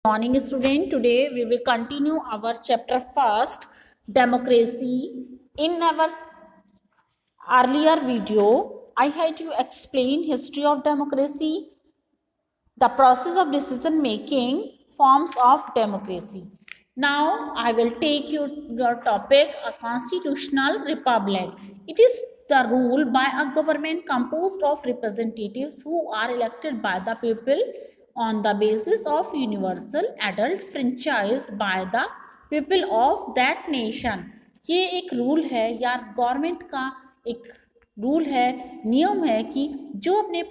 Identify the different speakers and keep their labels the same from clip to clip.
Speaker 1: Morning student, today we will continue our chapter first, democracy. In our earlier video I had you explain history of democracy, the process of decision making, forms of democracy. Now I will take your topic, a constitutional republic. It is the rule by a government composed of representatives who are elected by the people on the basis of universal adult franchise by the people of that nation. ये एक rule है या government का एक rule है, नियम है कि जो अपने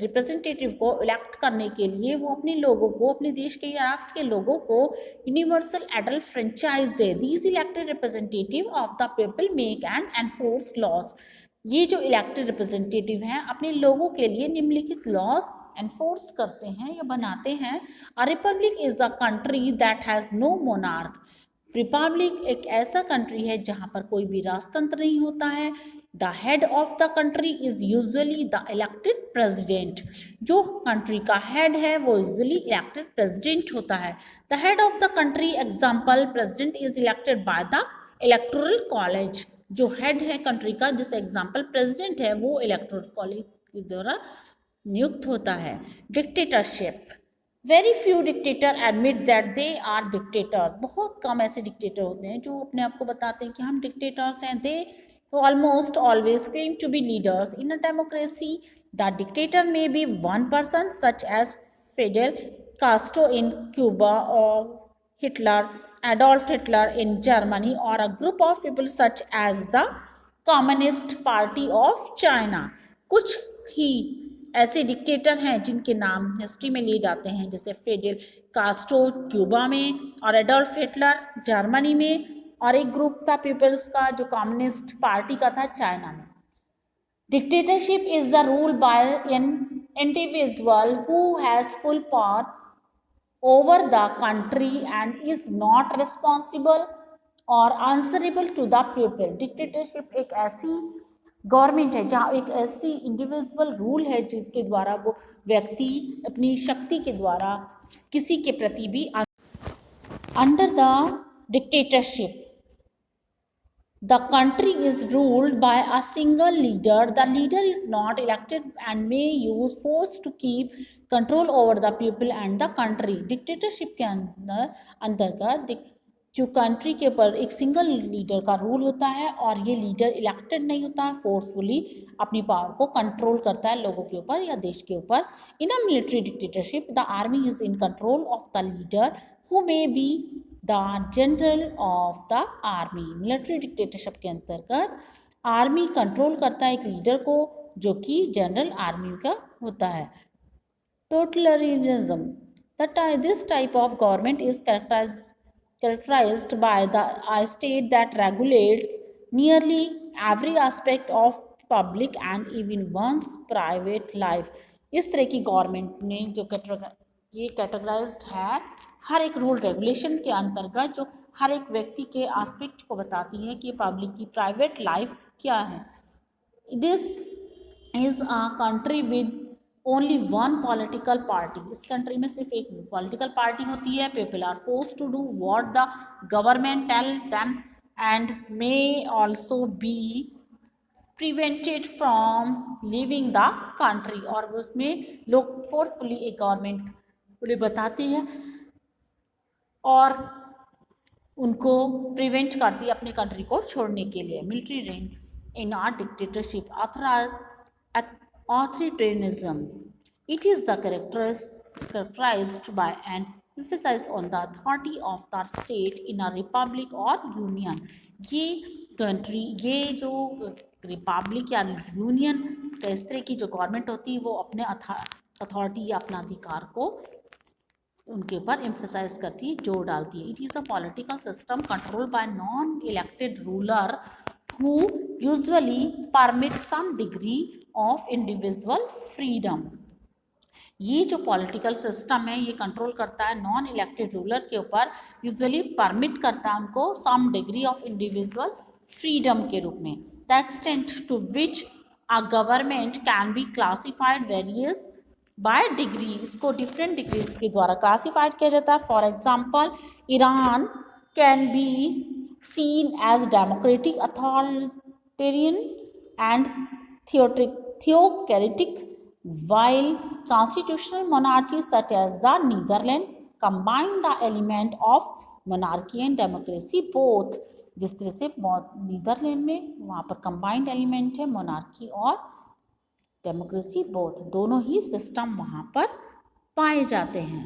Speaker 1: रिप्रेजेंटेटिव को इलेक्ट करने के लिए वो अपने लोगों को, अपने देश के या राष्ट्र के लोगों को यूनिवर्सल एडल्ट फ्रेंचाइज दे. These elected representative of the people make and enforce laws. ये जो इलेक्टेड रिप्रेजेंटेटिव हैं अपने लोगों के लिए निम्नलिखित लॉज एनफोर्स करते हैं या बनाते हैं. A republic is a country that has no monarch. Republic एक ऐसा कंट्री है जहाँ पर कोई भी राजतंत्र नहीं होता है. The head of the country is usually the elected president. जो कंट्री का हेड है वो यूजुअली इलेक्टेड प्रेसिडेंट होता है. The head of the country example president is elected by the electoral college. जो हेड है कंट्री का, जिस एग्जाम्पल प्रेसिडेंट है, वो इलेक्टोरल कॉलेज के द्वारा नियुक्त होता है. Dictatorship. Very few dictator admit that they are dictators. बहुत कम ऐसे डिक्टेटर होते हैं जो अपने आप को बताते हैं कि हम डिक्टेटर्स हैं. दे almost always claim to be leaders. In a democracy, the dictator may be one person, such as Fidel Castro in Cuba or Adolf Hitler in Germany, or a group of people such as the Communist Party of China. कुछ ही ऐसे dictator हैं जिनके नाम history में लिए जाते हैं, जैसे फिडेल कास्ट्रो क्यूबा में और एडोल्फ हिटलर जर्मनी में, और एक ग्रुप था पीपल्स का जो कम्युनिस्ट पार्टी का था चाइना में. Dictatorship is the rule by an individual who has full power over the country and is not responsible और answerable to the people. Dictatorship एक ऐसी गवर्नमेंट है जहाँ एक ऐसी इंडिविजुअल रूल है जिसके द्वारा वो व्यक्ति अपनी शक्ति के द्वारा किसी के प्रति भी. Under the dictatorship the country is ruled by a single leader. The leader is not elected and may use force to keep control over the people and the country. Dictatorship के अंतर्गत जो कंट्री के ऊपर एक single leader का rule होता है और ये लीडर इलेक्टेड नहीं होता है, फोर्सफुली अपनी पावर को कंट्रोल करता है लोगों के ऊपर या देश के ऊपर. In a military dictatorship the army is in control of the leader who may be the general of the army. Military dictatorship के अंतर्गत आर्मी कंट्रोल करता है एक लीडर को जो कि जनरल आर्मी का होता है. Totalitarianism. This type of government is characterized by a state that regulates nearly every aspect of public and even one's private life. इस तरह की गवर्नमेंट ने जो ये कैटेगराइज्ड है हर एक रूल रेगुलेशन के अंतर्गत जो हर एक व्यक्ति के एस्पेक्ट को बताती है कि पब्लिक की प्राइवेट लाइफ क्या है. This is a country with only one political party. इस कंट्री में सिर्फ एक पॉलिटिकल पार्टी होती है. People are force to do what the government tell them and may also be prevented from leaving the country. और उसमें लोग forcefully एक गवर्नमेंट उन्हें बताते हैं और उनको प्रिवेंट करती है अपनी कंट्री को छोड़ने के लिए. Military rain in are dictatorship. Authoritarianism. It is the characterized by an emphasis on the authority of the state in a republic or union. ये कंट्री, ये जो रिपब्लिक या यूनियन इस तरह की जो गवर्नमेंट होती है वो अपने अथॉरिटी या अपना अधिकार को उनके ऊपर एम्फेसाइज करती है, जोर डालती है. It is a political system control by non elected ruler who usually permit some degree of individual freedom. ये जो पॉलिटिकल सिस्टम है ये कंट्रोल करता है नॉन इलेक्टेड रूलर के ऊपर, यूजुअली परमिट करता है उनको some degree of individual freedom के रूप में. The extent to which a government can be classified various by degree, इसको डिफरेंट डिग्रीज के द्वारा क्लासिफाइड किया जाता है। For example, Iran can be seen as democratic, authoritarian and theocratic, while constitutional monarchies such as the Netherlands combine the element of monarchy and democracy both। जिस तरह से Netherlands में वहाँ पर कंबाइंड एलिमेंट है मोनार्की और डेमोक्रेसी बोथ, दोनों ही system वहाँ पर पाए जाते हैं।